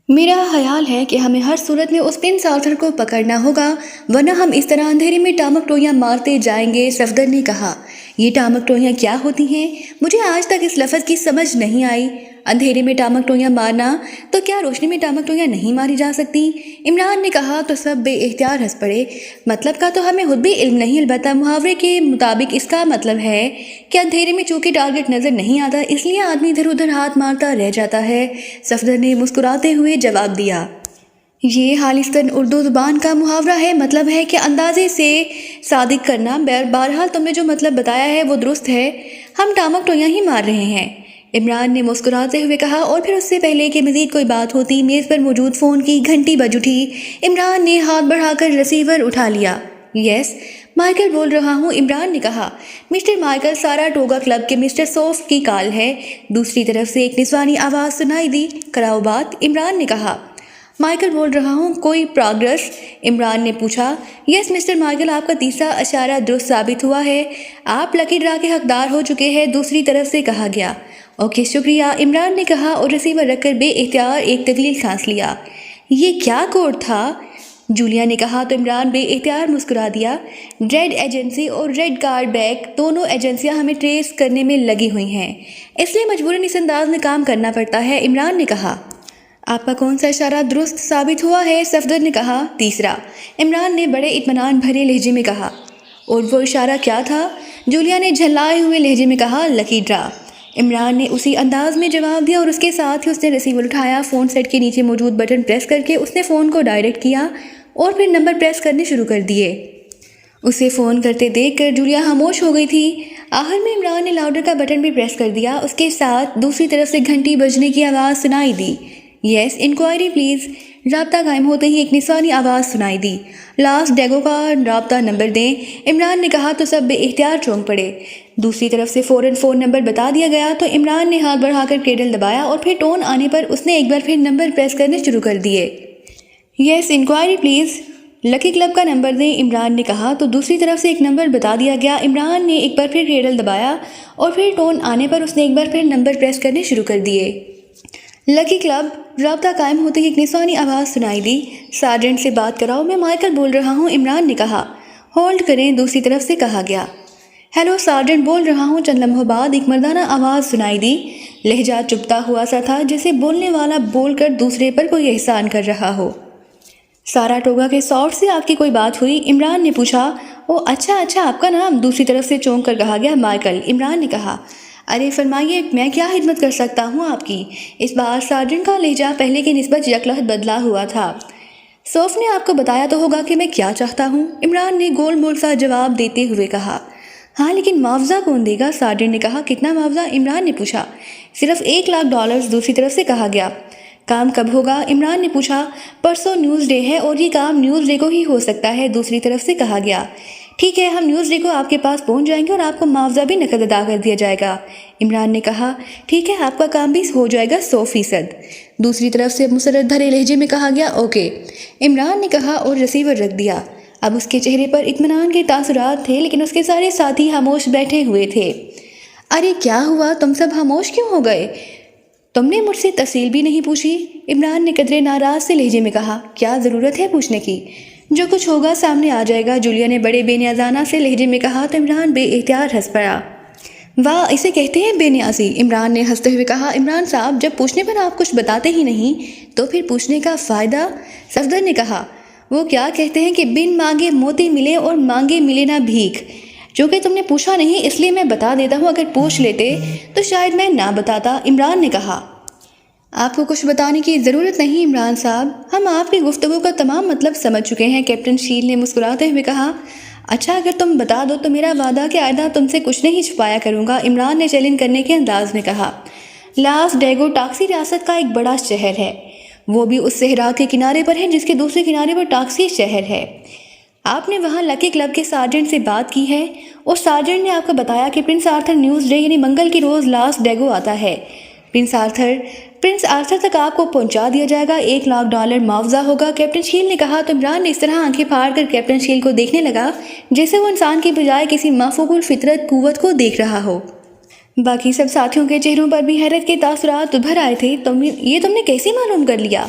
میرا خیال ہے کہ ہمیں ہر صورت میں اس پرنس آرتھر کو پکڑنا ہوگا، ورنہ ہم اس طرح اندھیرے میں ٹامک ٹوئیاں مارتے جائیں گے۔ صفدر نے کہا، یہ ٹامک ٹوئیاں کیا ہوتی ہیں؟ مجھے آج تک اس لفظ کی سمجھ نہیں آئی۔ اندھیرے میں ٹامک ٹوئیاں مارنا، تو کیا روشنی میں ٹامک ٹوئیاں نہیں ماری جا سکتی؟ عمران نے کہا تو سب بے اختیار ہنس پڑے۔ مطلب کا تو ہمیں خود بھی علم نہیں، البتہ محاورے کے مطابق اس کا مطلب ہے کہ اندھیرے میں چونکہ ٹارگٹ نظر نہیں آتا، اس لیے آدمی ادھر ادھر ہاتھ مارتا رہ جاتا ہے۔ صفدر نے مسکراتے ہوئے جواب دیا، یہ خالصتاً اردو زبان کا محاورہ ہے، مطلب ہے کہ اندازے سے صادق کرنا۔ بہرحال تم نے جو مطلب بتایا ہے وہ درست ہے، ہم ٹامک ٹوئیاں ہی مار رہے ہیں، عمران نے مسکراتے ہوئے کہا۔ اور پھر اس سے پہلے کہ مزید کوئی بات ہوتی، میز پر موجود فون کی گھنٹی بج اٹھی۔ عمران نے ہاتھ بڑھا کر ریسیور اٹھا لیا۔ یس، مائیکل بول رہا ہوں، عمران نے کہا۔ مسٹر مائیکل، ساراٹوگا کلب کے مسٹر سوف کی کال ہے۔ دوسری طرف سے ایک نسوانی آواز سنائی دی۔ کراؤ بات، عمران نے کہا۔ مائیکل بول رہا ہوں، کوئی پروگرس؟ عمران نے پوچھا۔ یس مسٹر مائیکل، آپ کا تیسرا اشارہ درست ثابت ہوا ہے، آپ لکی ڈرا کے حقدار ہو چکے ہیں، دوسری طرف سے کہا گیا۔ اوکے شکریہ، عمران نے کہا اور ریسیور رکھ کر بے اختیار ایک طویل سانس لیا۔ یہ کیا کوڈ تھا؟ جولیا نے کہا تو عمران بے اختیار مسکرا دیا۔ ریڈ ایجنسی اور ریڈ کارڈ بیک، دونوں ایجنسیاں ہمیں ٹریس کرنے میں لگی ہوئی ہیں، اس لیے مجبوراً اس انداز میں کام کرنا پڑتا ہے، عمران نے کہا۔ آپ کا کون سا اشارہ درست ثابت ہوا ہے؟ صفدر نے کہا۔ تیسرا، عمران نے بڑے اطمینان بھرے لہجے میں کہا۔ اور وہ اشارہ کیا تھا؟ جولیا نے جھلائے ہوئے لہجے میں کہا، لکی ڈرا۔ عمران نے اسی انداز میں جواب دیا اور اس کے ساتھ ہی اس نے ریسیور اٹھایا۔ فون سیٹ کے نیچے موجود بٹن پریس کر کے اس نے فون کو ڈائریکٹ کیا اور پھر نمبر پریس کرنے شروع کر دیے۔ اسے فون کرتے دیکھ کر جولیا خاموش ہو گئی تھی۔ آخر میں عمران نے لاؤڈر کا بٹن بھی پریس کر دیا۔ اس کے ساتھ دوسری طرف سے گھنٹی بجنے کی آواز سنائی دی۔ یس، انکوائری پلیز۔ رابطہ قائم ہوتے ہی ایک نسوانی آواز سنائی دی۔ لاس ڈیگو کا رابطہ نمبر دیں، عمران نے کہا تو سب بے اختیار چونک پڑے۔ دوسری طرف سے فوراً فون نمبر بتا دیا گیا تو عمران نے ہاتھ بڑھا کر کیڈل دبایا اور پھر ٹون آنے پر اس نے ایک بار پھر نمبر پریس کرنے شروع کر دیے۔ یس، انکوائری پلیز، لکی کلب کا نمبر دیں، عمران نے کہا تو دوسری طرف سے ایک نمبر بتا دیا گیا۔ عمران نے ایک بار پھر کیڈل دبایا اور پھر ٹون آنے پر اس نے ایک بار پھر نمبر پریس کرنے شروع کر دیے۔ لکی کلب، رابطہ قائم ہوتے ہی ایک نسوانی آواز سنائی دی۔ سارجنٹ سے بات کراؤ، میں مائیکل بول رہا ہوں، عمران نے کہا۔ ہولڈ کریں، دوسری طرف سے کہا گیا۔ ہیلو سارجنٹ بول رہا ہوں، چند لمحوں بعد ایک مردانہ آواز سنائی دی۔ لہجہ چپتا ہوا سا تھا، جیسے بولنے والا بول کر دوسرے پر کوئی احسان کر رہا ہو۔ ساراٹوگا کے سارٹ سے آپ کی کوئی بات ہوئی؟ عمران نے پوچھا۔ او اچھا، آپ کا نام؟ دوسری طرف سے چونک کر کہا گیا۔ مائیکل، عمران نے کہا۔ ارے فرمائیے، میں کیا خدمت کر سکتا ہوں آپ کی؟ اس بار سارجنٹ کا لہجہ پہلے کی نسبت یکلخت بدلا ہوا تھا۔ سوف نے آپ کو بتایا تو ہوگا کہ میں کیا چاہتا ہوں، عمران نے گول مول سا جواب دیتے ہوئے کہا۔ ہاں لیکن معاوضہ کون دے گا؟ سارجنٹ نے کہا۔ کتنا معاوضہ؟ عمران نے پوچھا۔ صرف $1,00,000، دوسری طرف سے کہا گیا۔ کام کب ہوگا؟ عمران نے پوچھا۔ پرسوں نیوز ڈے ہے اور یہ کام نیوز ڈے کو ہی ہو سکتا ہے، دوسری طرف سے کہا گیا۔ ٹھیک ہے، ہم نیوز ڈے کو آپ کے پاس پہنچ جائیں گے اور آپ کو معاوضہ بھی نقد ادا کر دیا جائے گا، عمران نے کہا۔ ٹھیک ہے، آپ کا کام بھی ہو جائے گا 100%، دوسری طرف سے مسرت بھرے لہجے میں کہا گیا۔ اوکے، عمران نے کہا اور ریسیور رکھ دیا۔ اب اس کے چہرے پر اطمینان کے تاثرات تھے، لیکن اس کے سارے ساتھی خاموش بیٹھے ہوئے تھے۔ ارے کیا ہوا، تم سب خاموش کیوں ہو گئے؟ تم نے مجھ سے تفصیل بھی نہیں پوچھی، عمران نے قدرے ناراض سے لہجے میں کہا۔ کیا ضرورت ہے پوچھنے کی؟ جو کچھ ہوگا سامنے آ جائے گا، جولیا نے بڑے بے نیازانہ سے لہجے میں کہا تو عمران بے اختیار ہنس پڑا۔ واہ، اسے کہتے ہیں بے نیازی، عمران نے ہنستے ہوئے کہا۔ عمران صاحب، جب پوچھنے پر آپ کچھ بتاتے ہی نہیں تو پھر پوچھنے کا فائدہ؟ صفدر نے کہا۔ وہ کیا کہتے ہیں کہ بن مانگے موتی ملے اور مانگے ملے نہ بھیک، جو کہ تم نے پوچھا نہیں اس لیے میں بتا دیتا ہوں، اگر پوچھ لیتے تو شاید میں نہ بتاتا، عمران نے کہا۔ آپ کو کچھ بتانے کی ضرورت نہیں عمران صاحب، ہم آپ کی گفتگو کا تمام مطلب سمجھ چکے ہیں، کیپٹن شیل نے مسکراتے ہوئے کہا۔ اچھا، اگر تم بتا دو تو میرا وعدہ کہ آئندہ تم سے کچھ نہیں چھپایا کروں گا، عمران نے چیلنج کرنے کے انداز میں کہا۔ لاس ڈیگو ٹاکسی ریاست کا ایک بڑا شہر ہے، وہ بھی اس صحرا کے کنارے پر ہے جس کے دوسرے کنارے پر ٹاکسی شہر ہے۔ آپ نے وہاں لکی کلب کے سارجنٹ سے بات کی ہے اور سارجنٹ نے آپ کو بتایا کہ پرنس آرتھر نیوز ڈے یعنی منگل کی روز لاس ڈیگو آتا ہے۔ پرنس آرتھر تک آپ کو پہنچا دیا جائے گا، $1,00,000 معاوضہ ہوگا، کیپٹن شیل نے کہا تو عمران نے اس طرح آنکھیں پھاڑ کر کیپٹن شیل کو دیکھنے لگا جیسے وہ انسان کی بجائے کسی مافوق الفطرت قوت کو دیکھ رہا ہو۔ باقی سب ساتھیوں کے چہروں پر بھی حیرت کے تاثرات ابھر آئے تھے۔ یہ تم نے کیسے معلوم کر لیا؟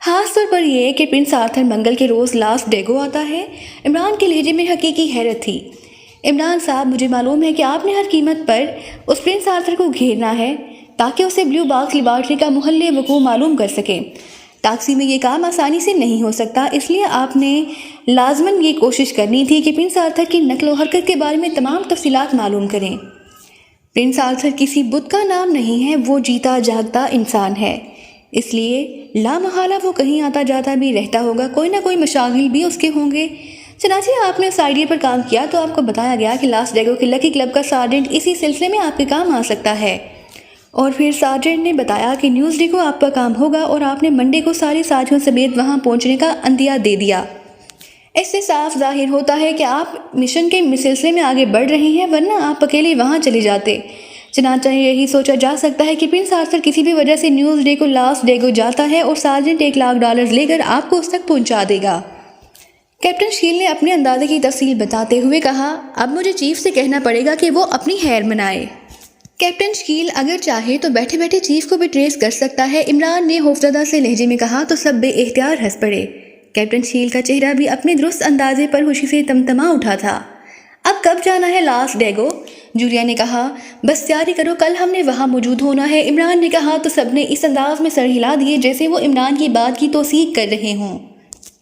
خاص طور پر یہ کہ پرنس آرتھر منگل کے روز لاس ڈیگو آتا ہے۔ عمران کے لہجے میں حقیقی حیرت تھی۔ عمران صاحب، مجھے معلوم ہے کہ آپ نے ہر قیمت پر اس پرنس آرتھر کو گھیرنا ہے تاکہ اسے بلیو باکس لیبارٹری کا محل وقوع معلوم کر سکیں۔ ٹیکسی میں یہ کام آسانی سے نہیں ہو سکتا، اس لیے آپ نے لازماً یہ کوشش کرنی تھی کہ پرنس آرتھر کی نقل و حرکت کے بارے میں تمام تفصیلات معلوم کریں۔ پرنس آرتھر کسی بت کا نام نہیں ہے، وہ جیتا جاگتا انسان ہے، اس لیے لامحالہ وہ کہیں آتا جاتا بھی رہتا ہوگا، کوئی نہ کوئی مشاغل بھی اس کے ہوں گے۔ چنانچہ آپ نے اس آئیڈیا پر کام کیا تو آپ کو بتایا گیا کہ لاس ڈیگو کے لکی کلب کا سارجنٹ اسی سلسلے میں آپ کے کام آ سکتا ہے، اور پھر سارجنٹ نے بتایا کہ نیوزڈے کو آپ کا کام ہوگا، اور آپ نے منڈے کو سارے ساتھیوں سمیت وہاں پہنچنے کا عندیہ دے دیا۔ اس سے صاف ظاہر ہوتا ہے کہ آپ مشن کے سلسلے میں آگے بڑھ رہے ہیں، ورنہ آپ اکیلے وہاں چلے جاتے۔ چنانچہ یہی سوچا جا سکتا ہے کہ پرنس آرتھر کسی بھی وجہ سے نیوز ڈے کو لاس ڈیگو جاتا ہے اور سارجنٹ $1,00,000 لے کر آپ کو اس تک پہنچا دے گا۔ کیپٹن شیل نے اپنے اندازے کی تفصیل بتاتے ہوئے کہا، اب مجھے چیف سے کہنا پڑے گا کہ وہ اپنی خیر منائے۔ کیپٹن شکیل اگر چاہے تو بیٹھے بیٹھے چیف کو بھی ٹریس کر سکتا ہے، عمران نے خوفزدہ سے لہجے میں کہا تو سب بے اختیار ہنس پڑے۔ کیپٹن شیل کا چہرہ بھی اپنے درست اندازے پر خوشی سے تمتما اٹھا تھا۔ اب کب جانا ہے لاس ڈیگو؟ جولیا نے کہا، بس تیاری کرو، کل ہم نے وہاں موجود ہونا ہے۔ عمران نے کہا تو سب نے اس انداز میں سر ہلا دیے جیسے وہ عمران کی بات کی توثیق کر رہے ہوں۔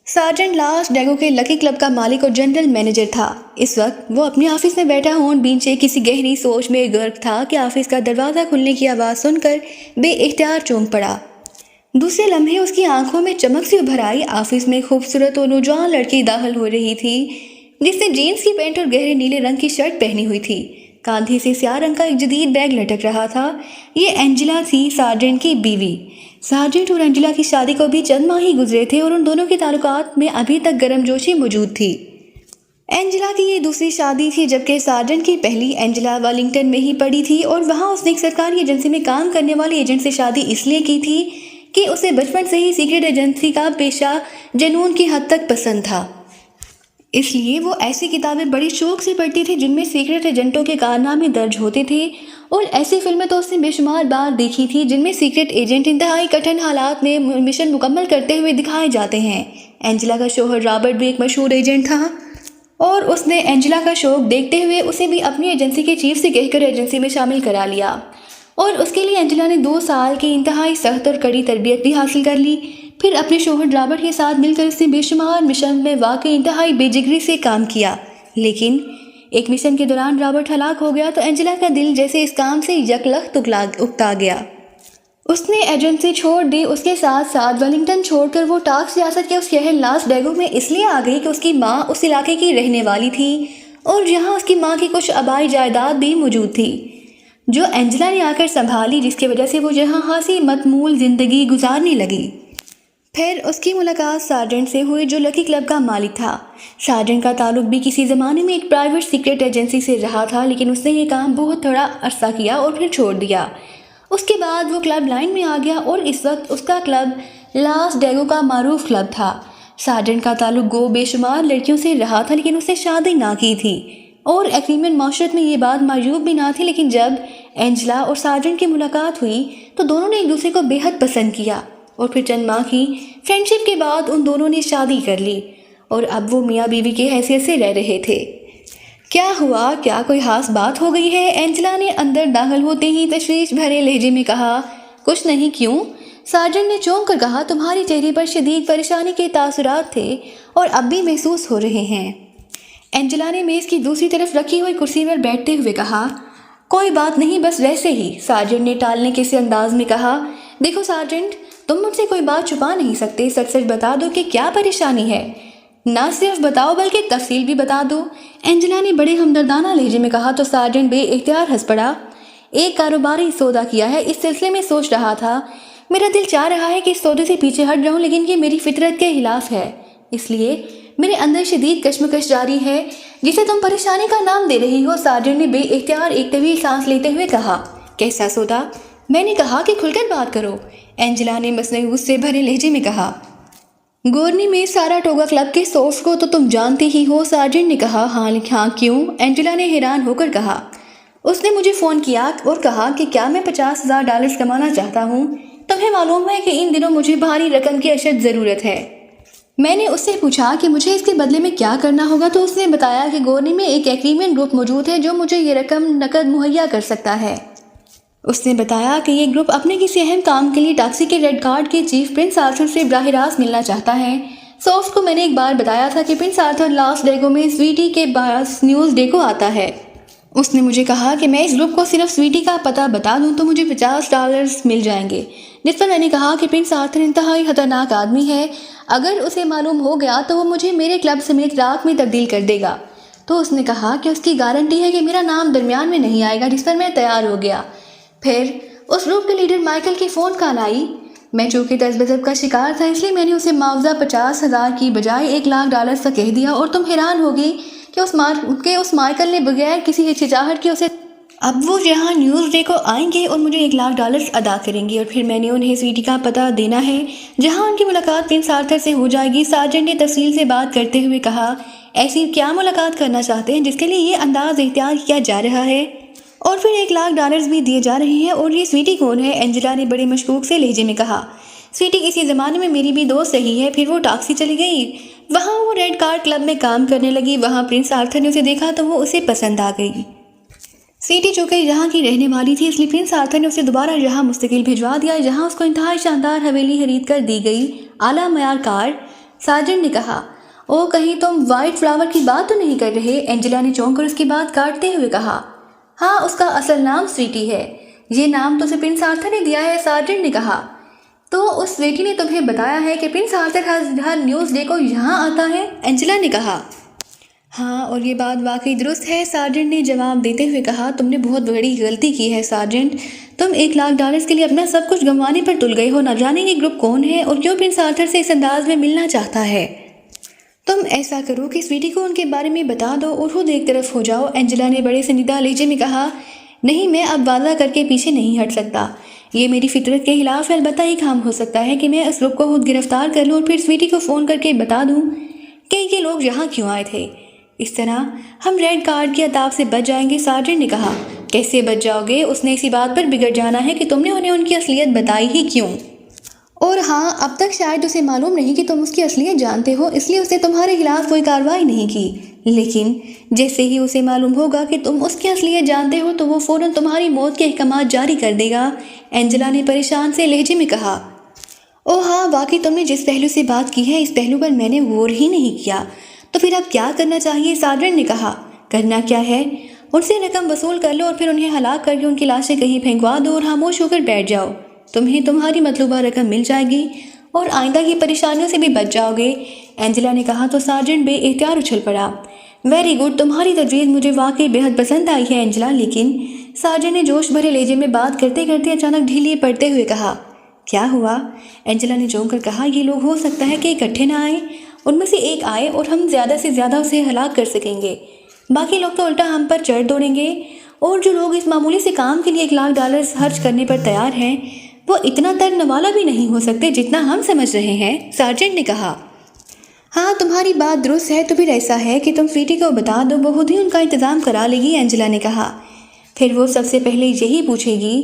سارجنٹ لاس ڈیگو کے لکی کلب کا مالک اور جنرل مینیجر تھا۔ اس وقت وہ اپنے آفس میں بیٹھا ہون بینچے کسی گہری سوچ میں غرق تھا کہ آفس کا دروازہ کھلنے کی آواز سن کر بے اختیار چونک پڑا۔ دوسرے لمحے اس کی آنکھوں میں چمک سی ابھر آئی۔ آفس میں خوبصورت اور نوجوان لڑکی داخل ہو رہی تھی جس نے جینس کی پینٹ اور گہرے نیلے رنگ کی شرٹ پہنی ہوئی تھی۔ کاندھے سے سیاہ رنگ کا ایک جدید بیگ لٹک رہا تھا۔ یہ اینجلا تھی، سارجنٹ کی بیوی۔ سارجنٹ اور اینجلا کی شادی کو بھی چند ماہ ہی گزرے تھے اور ان دونوں کے تعلقات میں ابھی تک گرم جوشی موجود تھی۔ اینجلا کی یہ دوسری شادی تھی، جبکہ سارجنٹ کی پہلی اینجلا ویلنگٹن میں ہی پڑی تھی اور وہاں اس نے ایک سرکاری ایجنسی میں کام کرنے والے ایجنٹ سے شادی اس لیے کی تھی کہ اسے بچپن سے ہی سیکرٹ ایجنسی کا پیشہ جنون کی حد تک پسند تھا۔ اس لیے وہ ایسی کتابیں بڑی شوق سے پڑھتی تھی جن میں سیکرٹ ایجنٹوں کے کارنامے درج ہوتے تھے، اور ایسی فلمیں تو اس نے بے شمار بار دیکھی تھی جن میں سیکرٹ ایجنٹ انتہائی کٹھن حالات میں مشن مکمل کرتے ہوئے دکھائے جاتے ہیں۔ اینجلا کا شوہر رابرٹ بھی ایک مشہور ایجنٹ تھا اور اس نے اینجلا کا شوق دیکھتے ہوئے اسے بھی اپنی ایجنسی کے چیف سے کہہ کر ایجنسی میں شامل کرا لیا، اور اس کے لیے اینجلا نے 2 سال کی انتہائی سخت اور کڑی تربیت بھی حاصل کر لی۔ پھر اپنے شوہر رابرٹ کے ساتھ مل کر اس نے بے شمار مشن میں واقعی انتہائی بے جگری سے کام کیا، لیکن ایک مشن کے دوران رابرٹ ہلاک ہو گیا تو اینجلا کا دل جیسے اس کام سے یکلخت اکتا گیا۔ اس نے ایجنسی چھوڑ دی۔ اس کے ساتھ ساتھ ویلنگٹن چھوڑ کر وہ ٹاکس ریاست کے اس شہر لاس ڈیگو میں اس لیے آ گئی کہ اس کی ماں اس علاقے کی رہنے والی تھی اور جہاں اس کی ماں کی کچھ آبائی جائیداد بھی موجود تھی جو اینجلا نے آ کر سنبھالی، جس کی وجہ سے وہ جہاں خاصی متمول زندگی گزارنے لگی۔ پھر اس کی ملاقات سارجنٹ سے ہوئی جو لکی کلب کا مالک تھا۔ سارجنٹ کا تعلق بھی کسی زمانے میں ایک پرائیویٹ سیکرٹ ایجنسی سے رہا تھا، لیکن اس نے یہ کام بہت تھوڑا عرصہ کیا اور پھر چھوڑ دیا۔ اس کے بعد وہ کلب لائن میں آ گیا اور اس وقت اس کا کلب لاس ڈیگو کا معروف کلب تھا۔ سارجنٹ کا تعلق گو بے شمار لڑکیوں سے رہا تھا، لیکن اس نے شادی نہ کی تھی، اور ایگریمنٹ معاشرت میں یہ بات معیوب بھی نہ تھی، لیکن جب اینجلا اور سارجنٹ کی ملاقات ہوئی تو دونوں نے ایک دوسرے کو بے حد پسند کیا، اور پھر چند ماہ کی فرینڈشپ کے بعد ان دونوں نے شادی کر لی اور اب وہ میاں بیوی کی حیثیت سے رہ رہے تھے۔ کیا ہوا؟ کیا کوئی خاص بات ہو گئی ہے؟ اینجلا نے اندر داخل ہوتے ہی تشویش بھرے لہجے میں کہا۔ کچھ نہیں، کیوں؟ سارجنٹ نے چونک کر کہا، تمہاری چہرے پر شدید پریشانی کے تاثرات تھے اور اب بھی محسوس ہو رہے ہیں۔ اینجلا نے میز کی دوسری طرف رکھی ہوئی کرسی پر بیٹھتے ہوئے کہا، کوئی بات نہیں، بس ویسے ہی۔ سارجنٹ نے ٹالنے کے سے انداز میں کہا، دیکھو سارجنٹ، تم مجھ سے کوئی بات چھپا نہیں سکتے، سچ سچ بتا دو کہ کیا پریشانی ہے۔ نہ صرف بتاؤ بلکہ تفصیل بھی بتا دو، اینجلا نے بڑے ہمدردانہ لہجے میں کہا تو سارجنٹ بے اختیار ہنس پڑا۔ ایک کاروباری سودا کیا ہے، اس سلسلے میں سوچ رہا تھا، میرا دل چاہ رہا ہے کہ اس سودے سے پیچھے ہٹ جاؤں، لیکن یہ میری فطرت کے خلاف ہے، اس لیے میرے اندر شدید کشمکش جاری ہے جسے تم پریشانی کا نام دے رہی ہو۔ سارجنٹ نے بے اختیار ایک طویل سانس لیتے ہوئے کہا، کیسا سودا؟ میں نے کہا کہ کھل کر بات کرو، اینجلا نے مصنوعی غصے بھرے لہجے میں کہا۔ گورنی میں سارا ٹوگا کلب کے سورس کو تو تم جانتے ہی ہو، سارجنٹ نے کہا۔ ہاں کیوں؟ اینجلا نے حیران ہو کر کہا۔ اس نے مجھے فون کیا اور کہا کہ کیا میں $50,000 کمانا چاہتا ہوں۔ تمہیں معلوم ہے کہ ان دنوں مجھے بھاری رقم کی اشد ضرورت ہے۔ میں نے اس سے پوچھا کہ مجھے اس کے بدلے میں کیا کرنا ہوگا، تو اس نے بتایا کہ گورنی میں ایک ایگریمنٹ گروپ موجود ہے جو مجھے یہ رقم نقد مہیا کر سکتا ہے۔ اس نے بتایا کہ یہ گروپ اپنے کسی اہم کام کے لیے ٹیکسی کے ریڈ کارڈ کے چیف پرنس آرتھر سے براہ راست ملنا چاہتا ہے۔ سافٹ کو میں نے ایک بار بتایا تھا کہ پرنس آرتھر لاس ڈیگو میں سویٹی کے پاس نیوز ڈے کو آتا ہے۔ اس نے مجھے کہا کہ میں اس گروپ کو صرف سویٹی کا پتہ بتا دوں تو مجھے $50 مل جائیں گے، جس پر میں نے کہا کہ پرنس آرتھر انتہائی خطرناک آدمی ہے، اگر اسے معلوم ہو گیا تو وہ مجھے میرے کلب سمیت رات میں تبدیل کر دے گا۔ تو اس نے کہا کہ اس کی گارنٹی ہے کہ میرا نام درمیان میں نہیں آئے گا، جس پر میں تیار ہو گیا۔ پھر اس گروپ کے لیڈر مائیکل کی فون کال آئی۔ میں چونکہ دست بذب کا شکار تھا، اس لیے میں نے اسے معاوضہ 50,000 کی بجائے $1,00,000 کا کہہ دیا، اور تم حیران ہوگی کہ اس مائیکل نے بغیر کسی ہچکچاہٹ کے اسے اب وہ یہاں نیوز ڈے کو آئیں گے اور مجھے $1,00,000 ادا کریں گے، اور پھر میں نے انہیں سویٹی کا پتہ دینا ہے جہاں ان کی ملاقات پرنس آرتھر سے ہو جائے گی۔ سارجنٹ نے تفصیل سے بات کرتے ہوئے کہا، ایسی کیا ملاقات کرنا چاہتے ہیں جس کے لیے یہ انداز اختیار کیا جا رہا ہے، اور پھر $1,00,000 بھی دیے جا رہے ہیں، اور یہ سویٹی کون ہے؟ اینجلا نے بڑے مشکوک سے لہجے میں کہا۔ سویٹی کسی زمانے میں میری بھی دوست رہی ہے، پھر وہ ٹیکسی چلی گئی، وہاں وہ ریڈ کارڈ کلب میں کام کرنے لگی، وہاں پرنس آرتھر نے اسے دیکھا تو وہ اسے پسند آ گئی۔ سویٹی چونکہ یہاں کی رہنے والی تھی، اس لیے پرنس آرتھر نے اسے دوبارہ یہاں مستقل بھجوا دیا، جہاں اس کو انتہائی شاندار حویلی خرید کر دی گئی، اعلیٰ معیار کار۔ سارجنٹ نے کہا، او کہیں تم وائٹ فلاور کی بات تو نہیں کر رہے؟ اینجلا نے چونک کر اس کی بات کاٹتے ہوئے کہا، ہاں اس کا اصل نام سویٹی ہے، یہ نام تو اسے پرنس آرتھر نے دیا ہے۔ سارجنٹ نے کہا، تو اس سویٹی نے تمہیں بتایا ہے کہ پرنس آرتھر ہر نیوز ڈے کو یہاں آتا ہے؟ اینجلا نے کہا، ہاں اور یہ بات واقعی درست ہے، سارجنٹ نے جواب دیتے ہوئے کہا، تم نے بہت بڑی غلطی کی ہے سارجنٹ، تم $1,00,000 کے لیے اپنا سب کچھ گنوانے پر تل گئے ہو۔ نہ جانے یہ گروپ کون ہے اور کیوں پرنس آرتھر سے اس انداز میں ملنا چاہتا ہے۔ تم ایسا کرو کہ سویٹی کو ان کے بارے میں بتا دو اور خود ایک طرف ہو جاؤ۔ اینجلا نے بڑے سنجیدہ لہجے میں کہا، نہیں میں اب وعدہ کر کے پیچھے نہیں ہٹ سکتا، یہ میری فطرت کے خلاف ہے، البتہ ایک کام ہو سکتا ہے کہ میں اس گروپ کو خود گرفتار کر لوں اور پھر سویٹی کو فون کر کے بتا دوں کہ یہ لوگ یہاں کیوں آئے تھے، اس طرح ہم ریڈ کارڈ کے عذاب سے بچ جائیں گے۔ سارجنٹ نے کہا، کیسے بچ جاؤ گے؟ اس نے اسی بات پر بگڑ جانا ہے کہ تم نے انہیں ان کی اصلیت بتائی ہی کیوں، اور ہاں اب تک شاید اسے معلوم نہیں کہ تم اس کی اصلیت جانتے ہو، اس لیے اس نے تمہارے خلاف کوئی کارروائی نہیں کی، لیکن جیسے ہی اسے معلوم ہوگا کہ تم اس کی اصلیت جانتے ہو تو وہ فوراً تمہاری موت کے احکامات جاری کر دے گا۔ اینجلا نے پریشان سے لہجے میں کہا، او ہاں واقعی تم نے جس پہلو سے بات کی ہے اس پہلو پر میں نے غور ہی نہیں کیا، تو پھر اب کیا کرنا چاہیے؟ سارجنٹ نے کہا، کرنا کیا ہے، ان سے رقم وصول کر لو اور پھر انہیں ہلاک کر کے ان کی لاشیں کہیں پھینکوا دو اور خاموش ہو کر بیٹھ جاؤ، تمہیں تمہاری مطلوبہ رقم مل جائے گی اور آئندہ کی پریشانیوں سے بھی بچ جاؤ گے۔ اینجلا نے کہا تو سارجنٹ بے اختیار اچھل پڑا۔ ویری گڈ، تمہاری تجویز مجھے واقعی بہت پسند آئی ہے اینجلا، لیکن سارجنٹ نے جوش بھرے لہجے میں بات کرتے کرتے اچانک ڈھیلے پڑتے ہوئے کہا، کیا ہوا؟ اینجلا نے چونک کر کہا، یہ لوگ ہو سکتا ہے کہ اکٹھے نہ آئیں، ان میں سے ایک آئے اور ہم زیادہ سے زیادہ اسے ہلاک کر سکیں گے، باقی لوگ تو الٹا ہم پر چڑھ دوڑیں گے، اور جو لوگ اس معمولی سے کام کے لیے $1,00,000 خرچ کرنے پر تیار ہیں وہ اتنا نوالا بھی نہیں ہو سکتے جتنا ہم سمجھ رہے ہیں۔ سارجنٹ نے کہا، ہاں تمہاری بات درست ہے، تو پھر ایسا ہے کہ تم سویٹی کو بتا دو، وہ خود ہی ان کا انتظام کرا لے گی۔ اینجلا نے کہا، پھر وہ سب سے پہلے یہی پوچھے گی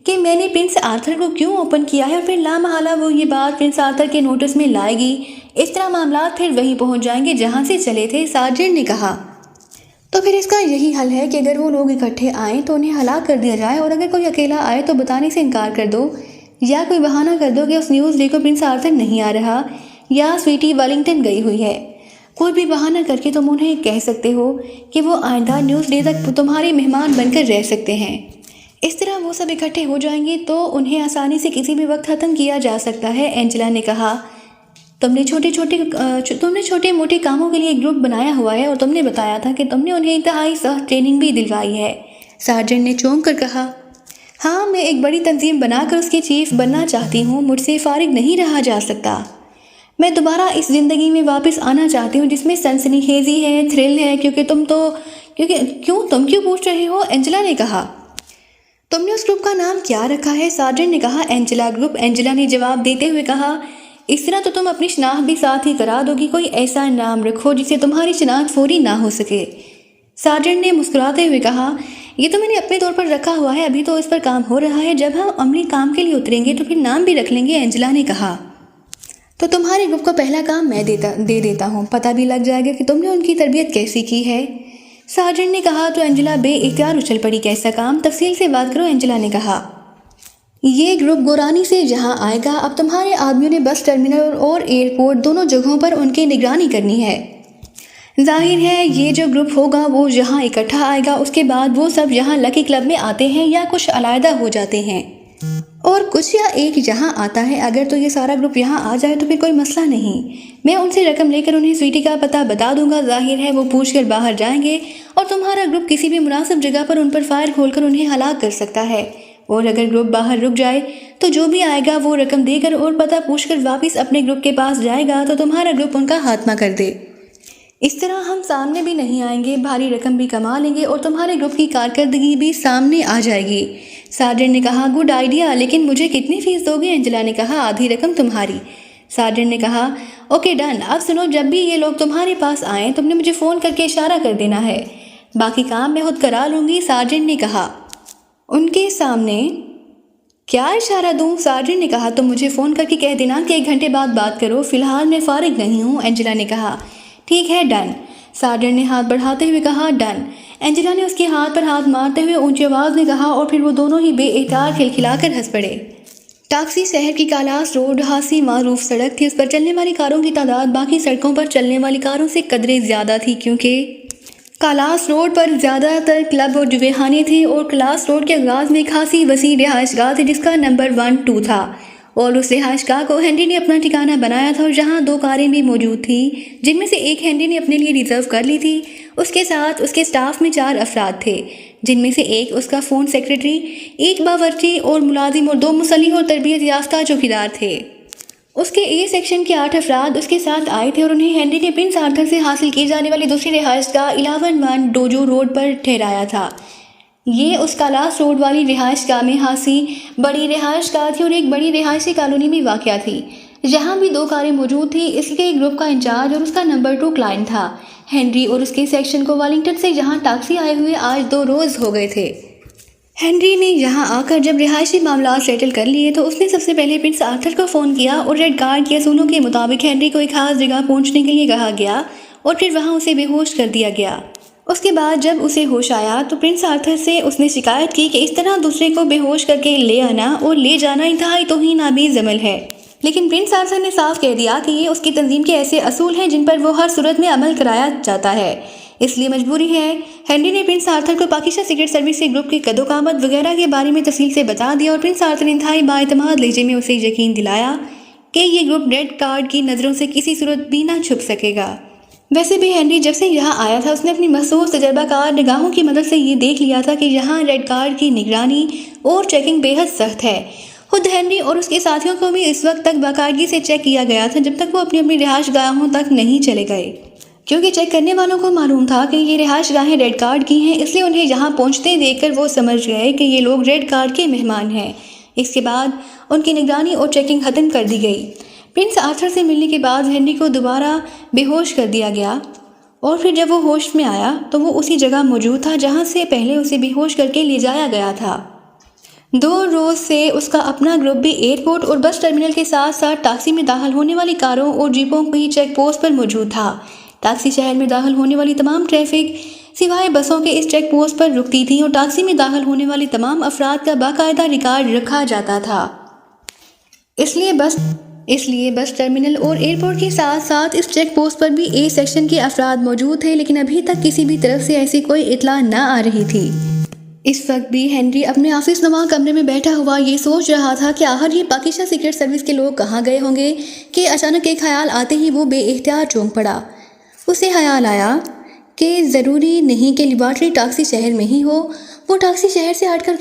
کہ میں نے پرنس آرتھر کو کیوں اوپن کیا ہے، اور پھر لامحالہ وہ یہ بات پرنس آرتھر کے نوٹس میں لائے گی، اس طرح معاملات پھر وہیں پہنچ جائیں گے جہاں سے چلے تھے۔ سارجنٹ نے کہا، تو پھر اس کا یہی حل ہے کہ اگر وہ لوگ اکٹھے آئیں تو انہیں ہلاک کر دیا جائے، اور اگر کوئی اکیلا آئے تو بتانے سے انکار کر دو، یا کوئی بہانہ کر دو کہ اس نیوز ڈے کو پرنس آرتھر نہیں آ رہا یا سویٹی ویلنگٹن گئی ہوئی ہے، کوئی بھی بہانہ کر کے تم انہیں کہہ سکتے ہو کہ وہ آئندہ نیوز ڈے تک تمہارے مہمان بن کر رہ سکتے ہیں، اس طرح وہ سب اکٹھے ہو جائیں گے تو انہیں آسانی سے کسی بھی وقت ختم کیا جا سکتا ہے۔ اینجلا نے کہا، تم نے چھوٹے موٹے کاموں کے لیے ایک گروپ بنایا ہوا ہے اور تم نے بتایا تھا کہ تم نے انہیں انتہائی سخت ٹریننگ بھی دلوائی ہے۔ سارجنٹ نے چونک کر کہا، ہاں میں ایک بڑی تنظیم بنا کر اس کی چیف بننا چاہتی ہوں، مجھ سے فارغ نہیں رہا جا سکتا، میں دوبارہ اس زندگی میں واپس آنا چاہتی ہوں جس میں سنسنی خیزی ہے، تھرل ہے، تم کیوں پوچھ رہے ہو؟ اینجلا نے کہا، تم نے اس گروپ کا نام کیا رکھا ہے؟ سارجنٹ نے کہا، اینجلا گروپ۔ اینجلا نے جواب دیتے ہوئے کہا، اس طرح تو تم اپنی شناخت بھی ساتھ ہی کرا دو گی، کوئی ایسا نام رکھو جسے تمہاری شناخت فوری نہ ہو سکے۔ سارجنٹ نے مسکراتے ہوئے کہا، یہ تو میں نے اپنے طور پر رکھا ہوا ہے، ابھی تو اس پر کام ہو رہا ہے، جب ہم عملی کام کے لیے اتریں گے تو پھر نام بھی رکھ لیں گے، اینجلا نے کہا۔ تو تمہارے گروپ کو پہلا کام میں دے دیتا ہوں، پتہ بھی لگ جائے گا کہ تم نے ان کی تربیت کیسی کی ہے، سارجنٹ نے کہا۔ تو اینجلا بے اختیار اچھل پڑی، کیسا کام؟ تفصیل سے بات کرو، اینجلا نے کہا۔ یہ گروپ گورانی سے جہاں آئے گا، اب تمہارے آدمیوں نے بس ٹرمینل اور ایئرپورٹ دونوں جگہوں پر ان کی نگرانی کرنی ہے۔ ظاہر ہے یہ جو گروپ ہوگا وہ یہاں اکٹھا آئے گا، اس کے بعد وہ سب یہاں لکی کلب میں آتے ہیں یا کچھ علیحدہ ہو جاتے ہیں اور کچھ یا ایک یہاں آتا ہے۔ اگر تو یہ سارا گروپ یہاں آ جائے تو پھر کوئی مسئلہ نہیں، میں ان سے رقم لے کر انہیں سویٹی کا پتہ بتا دوں گا، ظاہر ہے وہ پوچھ کر باہر جائیں گے اور تمہارا گروپ کسی بھی مناسب جگہ پر ان پر فائر کھول کر انہیں ہلاک کر سکتا ہے، اور اگر گروپ باہر رک جائے تو جو بھی آئے گا وہ رقم دے کر اور پتہ پوچھ کر واپس اپنے گروپ کے پاس جائے گا تو تمہارا گروپ ان کا خاتمہ کر دے۔ اس طرح ہم سامنے بھی نہیں آئیں گے، بھاری رقم بھی کما لیں گے اور تمہارے گروپ کی کارکردگی بھی سامنے آ جائے گی۔ سارجنٹ نے کہا، گڈ آئیڈیا، لیکن مجھے کتنی فیس دو گے؟ اینجلا نے کہا، آدھی رقم تمہاری۔ سارجنٹ نے کہا، اوکے ڈن، اب سنو، جب بھی یہ لوگ تمہارے پاس آئیں تم نے مجھے فون کر کے اشارہ کر دینا ہے، باقی کام میں خود کرا لوں گی، سارجنٹ نے کہا۔ ان کے سامنے کیا اشارہ دوں؟ سارجنٹ نے کہا، تم مجھے فون کر کے کہہ دینا کہ 1 گھنٹے بعد بات کرو، فی الحال میں فارغ نہیں ہوں، اینجلا نے کہا۔ ٹھیک ہے ڈن، سارجنٹ نے ہاتھ بڑھاتے ہوئے کہا۔ ڈن، اینجلا نے اس کے ہاتھ پر ہاتھ مارتے ہوئے اونچی آواز میں کہا اور پھر وہ دونوں ہی بے اختیار کھلکھلا کر ہنس پڑے۔ ٹاکسی شہر کی کالاس روڈ خاصی معروف سڑک تھی، اس پر چلنے والی کاروں کی تعداد باقی سڑکوں پر چلنے والی کاروں سے قدرے زیادہ تھی، کیونکہ کالاس روڈ پر زیادہ تر کلب اور جوے خانے تھے اور کالاس روڈ کے آغاز میں خاصی وسیع رہائش گاہ تھی جس کا نمبر 1-2 تھا، اور اس رہائش گاہ کو ہنری نے اپنا ٹھکانہ بنایا تھا اور جہاں 2 کاریں بھی موجود تھیں جن میں سے ایک ہنری نے اپنے لیے ریزرو کر لی تھی۔ اس کے ساتھ اس کے سٹاف میں 4 افراد تھے، جن میں سے ایک اس کا فون سیکرٹری، ایک باورچی اور ملازم اور 2 مسلح اور تربیت یافتہ چوکیدار تھے۔ اس کے اے سیکشن کے 8 افراد اس کے ساتھ آئے تھے اور انہیں ہنری نے پرنس آرتھر سے حاصل کی جانے والی دوسری رہائش گاہ 11-1 ڈوجو روڈ پر ٹھہرایا تھا۔ یہ اس کالاس روڈ والی رہائش گاہ میں خاصی بڑی رہائش گاہ تھی اور ایک بڑی رہائشی کالونی میں واقع تھی، جہاں بھی 2 کاریں موجود تھیں۔ اس کے گروپ کا انچارج اور اس کا نمبر 2 کلائنٹ تھا۔ ہنری اور اس کے سیکشن کو والنگٹن سے یہاں ٹیکسی آئے ہوئے آج 2 روز ہو گئے تھے۔ ہنری نے یہاں آ کر جب رہائشی معاملات سیٹل کر لیے تو اس نے سب سے پہلے پرنس آرتھر کو فون کیا اور ریڈ کارڈ کے اصولوں کے مطابق ہنری کو ایک خاص جگہ پہنچنے کے لیے کہا گیا اور پھر وہاں اسے بے ہوش کر دیا گیا۔ اس کے بعد جب اسے ہوش آیا تو پرنس آرتھر سے اس نے شکایت کی کہ اس طرح دوسرے کو بے ہوش کر کے لے آنا اور لے جانا انتہائی توہین آمیز عمل ہے، لیکن پرنس آرتھر نے صاف کہہ دیا کہ یہ اس کی تنظیم کے ایسے اصول ہیں جن پر وہ ہر صورت میں عمل کرایا جاتا ہے، اس لیے مجبوری ہے۔ ہنری نے پرنس آرتھر کو پاکستان سیکرٹ سروس کے گروپ کے قد و قامت وغیرہ کے بارے میں تفصیل سے بتا دیا اور پرنس آرتھر نے انتہائی بااعتماد لہجے میں اسے یقین دلایا کہ یہ گروپ ریڈ کارڈ کی نظروں سے کسی صورت بھی نہ چھپ سکے گا۔ ویسے بھی ہنری جب سے یہاں آیا تھا اس نے اپنی محسوس تجربہ کار نگاہوں کی مدد سے یہ دیکھ لیا تھا کہ یہاں ریڈ کارڈ کی نگرانی اور چیکنگ بے حد سخت ہے۔ خود ہنری اور اس کے ساتھیوں کو بھی اس وقت تک باقاعدگی سے چیک کیا گیا تھا جب تک وہ اپنی رہائش گاہوں تک نہیں چلے گئے، کیونکہ چیک کرنے والوں کو معلوم تھا کہ یہ رہائش گاہیں ریڈ کارڈ کی ہیں، اس لیے انہیں یہاں پہنچتے دیکھ کر وہ سمجھ گئے کہ یہ لوگ ریڈ کارڈ کے مہمان ہیں۔ اس کے بعد ان کی نگرانی اور چیکنگ ختم کر دی گئی۔ پرنس آرتھر سے ملنے کے بعد ہنری کو دوبارہ بے ہوش کر دیا گیا اور پھر جب وہ ہوش میں آیا تو وہ اسی جگہ موجود تھا جہاں سے پہلے اسے بے ہوش کر کے لے جایا گیا تھا۔ 2 روز سے اس کا اپنا گروپ بھی ایئرپورٹ اور بس ٹرمینل کے ساتھ ساتھ ٹیکسی میں داخل ہونے والی کاروں اور جیپوں کی چیک پوسٹ پر موجود تھا۔ ٹیکسی شہر میں داخل ہونے والی تمام ٹریفک سوائے بسوں کے اس چیک پوسٹ پر رکتی تھی اور ٹیکسی میں داخل ہونے والی تمام افراد کا باقاعدہ ریکارڈ رکھا جاتا تھا۔ اس لیے بس ٹرمینل اور ایئرپورٹ کے ساتھ ساتھ اس چیک پوسٹ پر بھی اے سیکشن کے افراد موجود تھے، لیکن ابھی تک کسی بھی طرف سے ایسی کوئی اطلاع نہ آ رہی تھی۔ اس وقت بھی ہنری اپنے آفس نما کمرے میں بیٹھا ہوا یہ سوچ رہا تھا کہ آخر یہ پاکستان سیکرٹ سروس کے لوگ کہاں گئے ہوں گے کہ اچانک ایک خیال آتے ہی وہ بے اختیار چونک پڑا۔ اسے خیال آیا کہ ضروری نہیں کہ لیبارٹری ٹیکسی شہر میں ہی ہو، وہ ٹیکسی شہر سے ہٹ کر